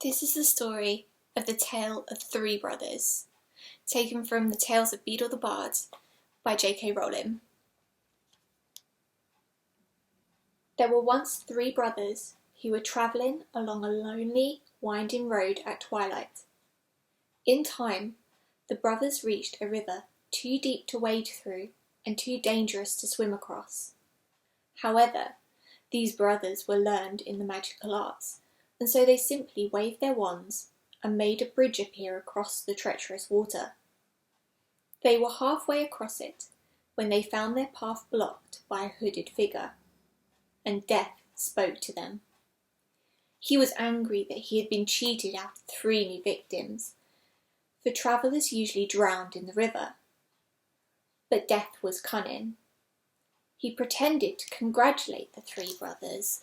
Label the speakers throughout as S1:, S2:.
S1: This is the story of the tale of three brothers, taken from the Tales of Beedle the Bard by J.K. Rowling. There were once three brothers who were travelling along a lonely, winding road at twilight. In time, the brothers reached a river too deep to wade through and too dangerous to swim across. However, these brothers were learned in the magical arts, and so they simply waved their wands and made a bridge appear across the treacherous water. They were halfway across it when they found their path blocked by a hooded figure, and Death spoke to them. He was angry that he had been cheated out of 3 new victims, for travellers usually drowned in the river. But Death was cunning. He pretended to congratulate the three brothers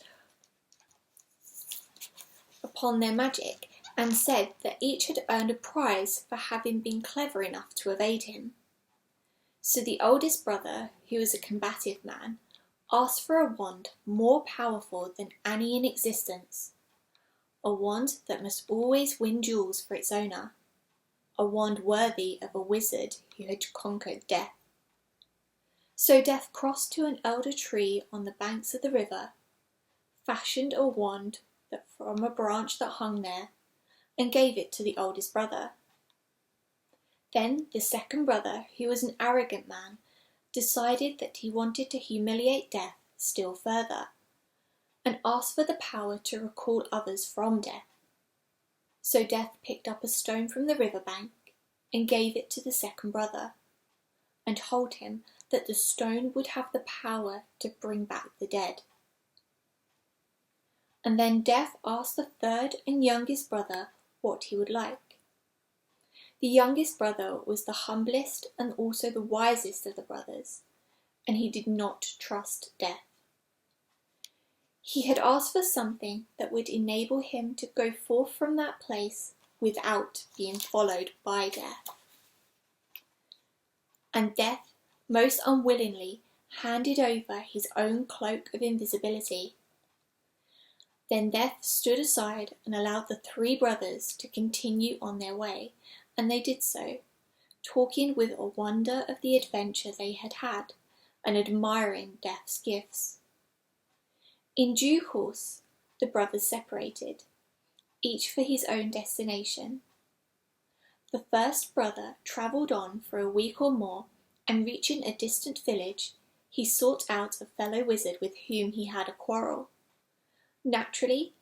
S1: upon their magic, and said that each had earned a prize for having been clever enough to evade him. So the oldest brother, who was a combative man, asked for a wand more powerful than any in existence, a wand that must always win jewels for its owner, a wand worthy of a wizard who had conquered death. So Death crossed to an elder tree on the banks of the river, fashioned a wand from a branch that hung there, and gave it to the oldest brother. Then the second brother, who was an arrogant man, decided that he wanted to humiliate Death still further, and asked for the power to recall others from death. So Death picked up a stone from the river bank and gave it to the second brother, and told him that the stone would have the power to bring back the dead. And then Death asked the third and youngest brother what he would like. The youngest brother was the humblest and also the wisest of the brothers, and he did not trust Death. He had asked for something that would enable him to go forth from that place without being followed by Death. And Death, most unwillingly, handed over his own cloak of invisibility. Then Death stood aside and allowed the three brothers to continue on their way, and they did so, talking with a wonder of the adventure they had had, and admiring Death's gifts. In due course, the brothers separated, each for his own destination. The first brother travelled on for a week or more, and reaching a distant village, he sought out a fellow wizard with whom he had a quarrel. Naturally,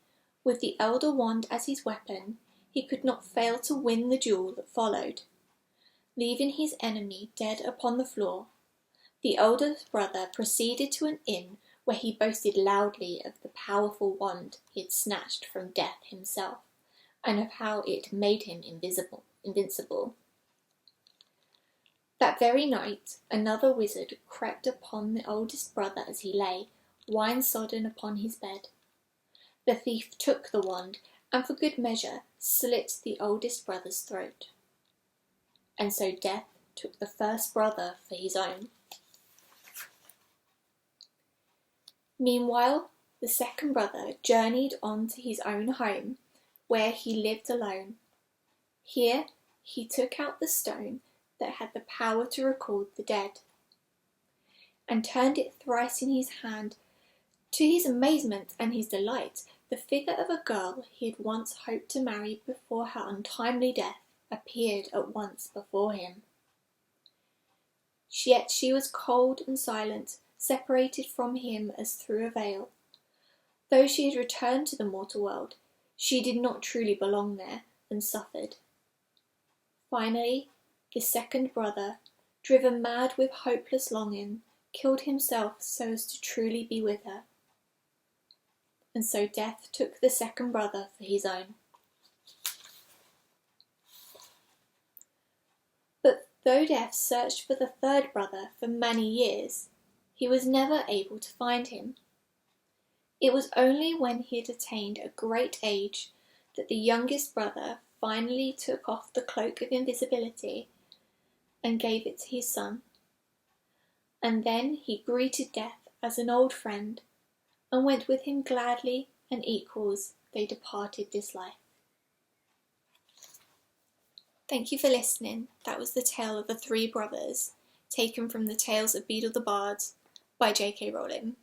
S1: with the elder wand as his weapon, he could not fail to win the duel that followed. Leaving his enemy dead upon the floor, the eldest brother proceeded to an inn where he boasted loudly of the powerful wand he had snatched from Death himself, and of how it made him invincible. That very night, another wizard crept upon the oldest brother as he lay, wine-sodden upon his bed. The thief took the wand, and for good measure slit the oldest brother's throat. And so Death took the first brother for his own. Meanwhile, the second brother journeyed on to his own home, where he lived alone. Here he took out the stone that had the power to recall the dead, and turned it thrice in his hand. To his amazement and his delight, the figure of a girl he had once hoped to marry before her untimely death appeared at once before him. Yet she was cold and silent, separated from him as through a veil. Though she had returned to the mortal world, she did not truly belong there, and suffered. Finally, the second brother, driven mad with hopeless longing, killed himself so as to truly be with her. And so Death took the second brother for his own. But though Death searched for the third brother for many years, he was never able to find him. It was only when he had attained a great age that the youngest brother finally took off the cloak of invisibility and gave it to his son. And then he greeted Death as an old friend, and went with him gladly and equals they departed this life. Thank you for listening. That was the tale of the three brothers, taken from the Tales of Beedle the Bard by J.K. Rowling.